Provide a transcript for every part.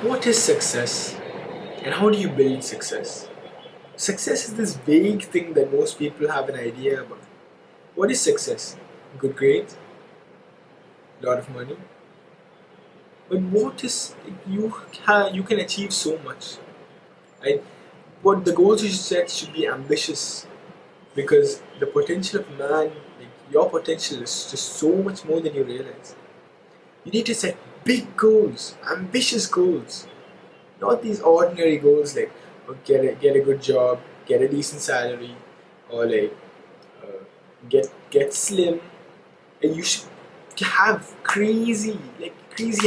What is success and how do you build success? Success is this vague thing that most people have an idea about. What is success? Good grades, a lot of money. But what is you can achieve so much, right? What the goals you set should be ambitious because the potential of man, like your potential is just so much more than you realize. You need to set big goals, ambitious goals, not these ordinary goals like get a good job, get a decent salary, or like get slim. And you should have crazy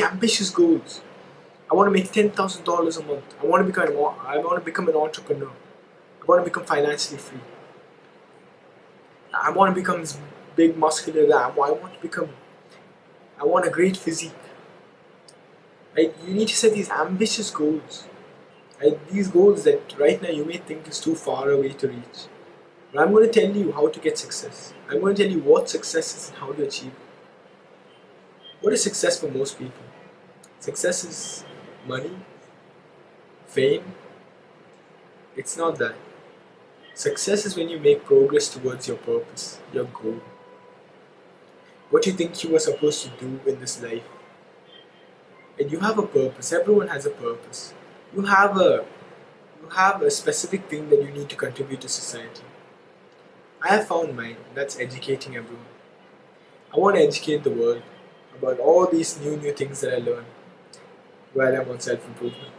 ambitious goals. I want to make $10,000 a month. I want to become an entrepreneur. I want to become financially free. I want to become this big muscular guy. I want a great physique. Right? You need to set these ambitious goals. Right? These goals that right now you may think is too far away to reach. But I'm going to tell you how to get success. I'm going to tell you what success is and how to achieve it. What is success for most people? Success is money, fame. It's not that. Success is when you make progress towards your purpose, your goal. What you think you are supposed to do in this life. And you have a purpose. Everyone has a purpose. You have a specific thing that you need to contribute to society. I have found mine. That's educating everyone. I want to educate the world about all these new things that I learn while I'm on self-improvement.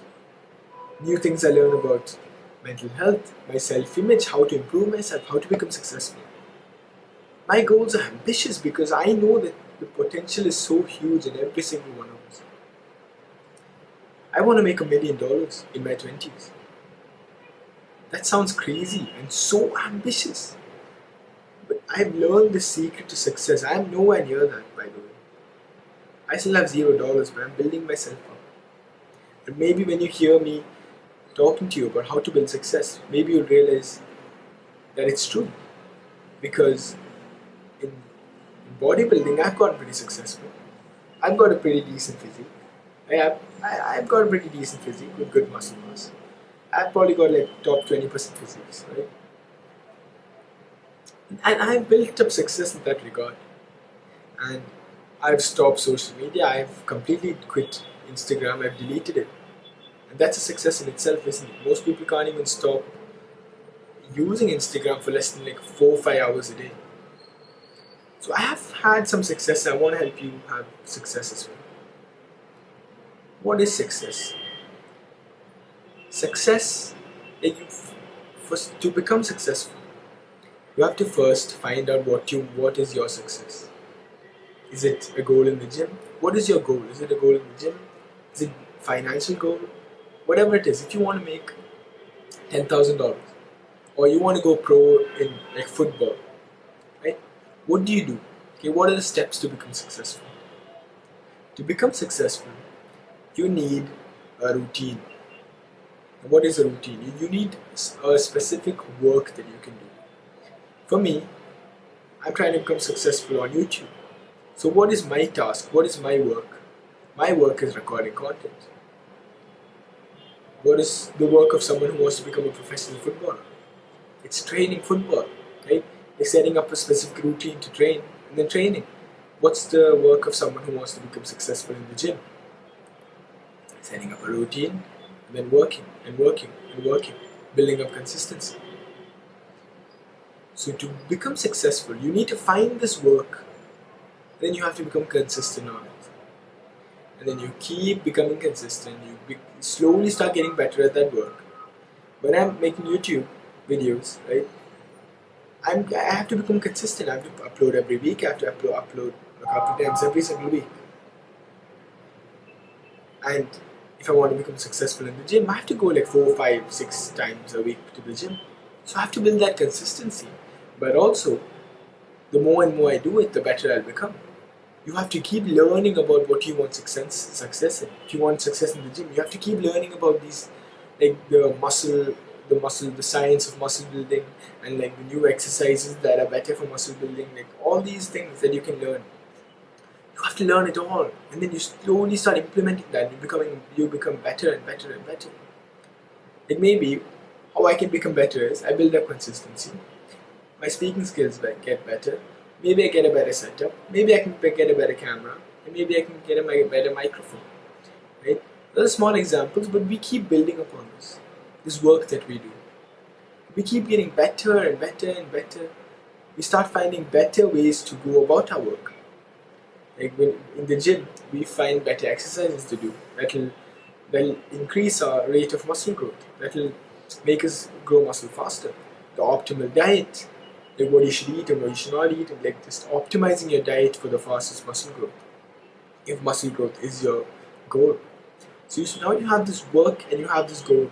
New things I learn about mental health, my self-image, how to improve myself, how to become successful. My goals are ambitious because I know that the potential is so huge in every single one of us. I want to make $1 million in my 20s. That sounds crazy and so ambitious. But I've learned the secret to success. I'm nowhere near that, by the way. I still have $0, but I'm building myself up. And maybe when you hear me talking to you about how to build success, maybe you'll realize that it's true. Because in bodybuilding, I've gotten pretty successful. I've got a pretty decent physique. I've got a pretty decent physique with good muscle mass. I've probably got like top 20% physiques, right? And I've built up success in that regard. And I've stopped social media. I've completely quit Instagram. I've deleted it. And that's a success in itself, isn't it? Most people can't even stop using Instagram for less than like 4 or 5 hours a day. So I have had some success. I want to help you have success as well. What is success? Success, to become successful, you have to first find out what is your success. Is it a goal in the gym? What is your goal? Is it a goal in the gym? Is it financial goal? Whatever it is, if you want to make $10,000 or you want to go pro in like football, right? What do? Okay, what are the steps to become successful? To become successful, you need a routine. And what is a routine? You need a specific work that you can do. For me, I'm trying to become successful on YouTube. So what is my task? What is my work? My work is recording content. What is the work of someone who wants to become a professional footballer? It's training football, right? It's setting up a specific routine to train and then training. What's the work of someone who wants to become successful in the gym? Setting up a routine and then working, building up consistency. So to become successful, you need to find this work. Then you have to become consistent on it. And then you keep becoming consistent. You slowly start getting better at that work. When I'm making YouTube videos, right, I have to become consistent. I have to upload every week. I have to upload a couple of times every single week. And if I want to become successful in the gym, I have to go like 4, 5, 6 times a week to the gym. So I have to build that consistency. But also, the more and more I do it, the better I'll become. You have to keep learning about what you want success in. If you want success in the gym, you have to keep learning about these, like the science of muscle building, and like the new exercises that are better for muscle building, like all these things that you can learn. You have to learn it all, and then you slowly start implementing that. You become better and better and better. It may be how I can become better is I build up consistency. My speaking skills get better. Maybe I get a better setup. Maybe I can get a better camera, and maybe I can get a better microphone. Right? Those are small examples, but we keep building upon this work that we do. We keep getting better and better and better. We start finding better ways to go about our work. Like when in the gym, we find better exercises to do that'll increase our rate of muscle growth. That'll make us grow muscle faster. The optimal diet, like what you should eat and what you should not eat, and like just optimizing your diet for the fastest muscle growth. If muscle growth is your goal, so now you have this work and you have this goal,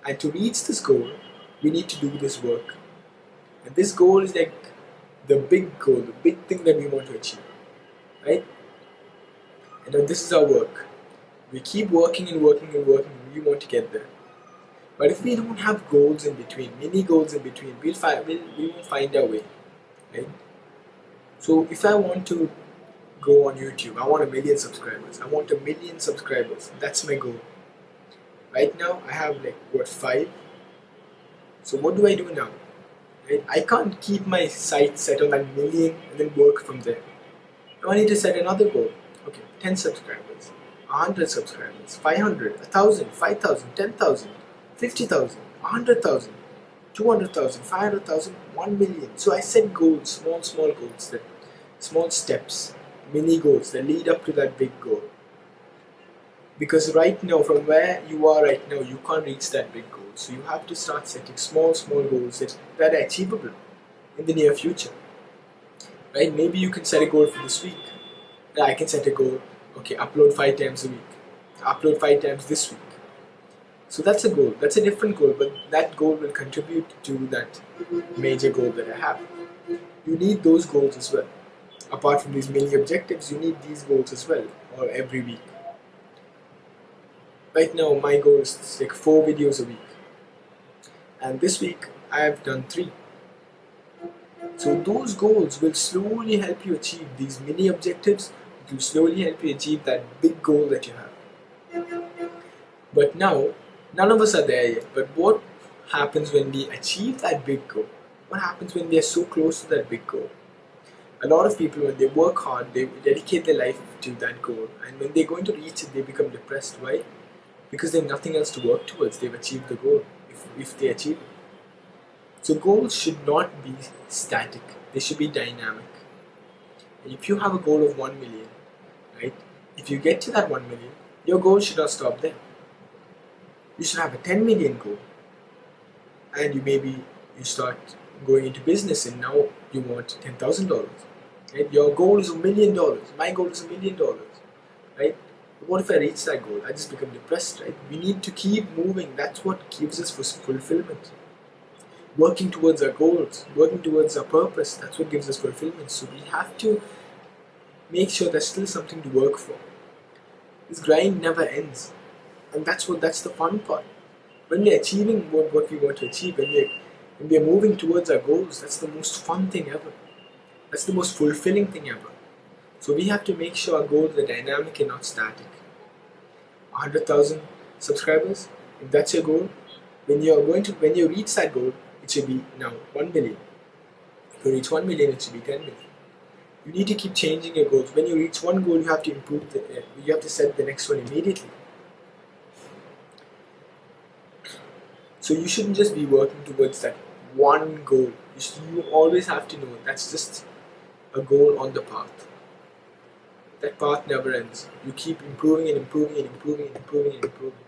and to reach this goal, we need to do this work. And this goal is like the big goal, the big thing that we want to achieve, right? And then this is our work. We keep working and working and working, and we want to get there. But if we don't have goals in between, mini goals in between, we won't find our way, right? So if I want to go on YouTube, I want 1 million subscribers. I want 1 million subscribers. That's my goal. Right now, I have like what 5. So what do I do now? Right? I can't keep my sights set on that million and then work from there. Now I need to set another goal. Okay, 10 subscribers, 100 subscribers, 500, 1,000, 5,000, 10,000, 50,000, 100,000, 200,000, 500,000, 1 million. So I set goals, small goals, small steps, mini goals that lead up to that big goal. Because right now, from where you are right now, you can't reach that big goal. So you have to start setting small goals that are achievable in the near future. Right? Maybe you can set a goal for this week. I can set a goal, okay, upload 5 times a week. Upload 5 times this week. So that's a goal. That's a different goal, but that goal will contribute to that major goal that I have. You need those goals as well. Apart from these mini objectives, you need these goals as well, or every week. Right now, my goal is like 4 videos a week. And this week, I have done 3. So those goals will slowly help you achieve these mini objectives. It will slowly help you achieve that big goal that you have. But now, none of us are there yet. But what happens when we achieve that big goal? What happens when we are so close to that big goal? A lot of people, when they work hard, they dedicate their life to that goal. And when they're going to reach it, they become depressed. Why? Because they have nothing else to work towards. They've achieved the goal, if they achieve it. So goals should not be static. They should be dynamic. And if you have a goal of 1 million, right? If you get to that 1 million, your goal should not stop there. You should have a 10 million goal. And you start going into business and now you want $10,000. Right? Your goal is $1 million. My goal is $1 million. Right? But what if I reach that goal? I just become depressed, right? We need to keep moving. That's what gives us fulfillment. Working towards our goals, working towards our purpose, that's what gives us fulfillment. So we have to make sure there's still something to work for. This grind never ends. And that's the fun part. When we're achieving what we want to achieve, when we're moving towards our goals, that's the most fun thing ever. That's the most fulfilling thing ever. So we have to make sure our goals are dynamic and not static. 100,000 subscribers, if that's your goal, when you reach that goal, it should be now 1 million. If you reach 1 million, it should be 10 million. You need to keep changing your goals. When you reach one goal, you have to you have to set the next one immediately. So you shouldn't just be working towards that one goal. You always have to know that's just a goal on the path. That path never ends. You keep improving and improving and improving and improving and improving.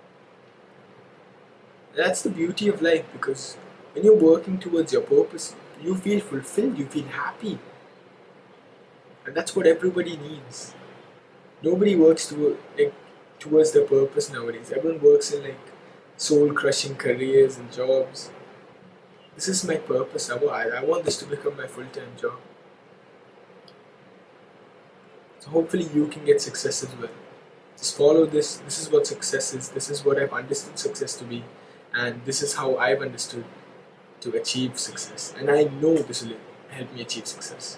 That's the beauty of life, because when you're working towards your purpose, you feel fulfilled, you feel happy. And that's what everybody needs. Nobody works towards their purpose nowadays. Everyone works in soul-crushing careers and jobs. This is my purpose. I want this to become my full-time job. So hopefully you can get success as well. Just follow this. This is what success is. This is what I've understood success to be. And this is how I've understood to achieve success. And I know this will help me achieve success.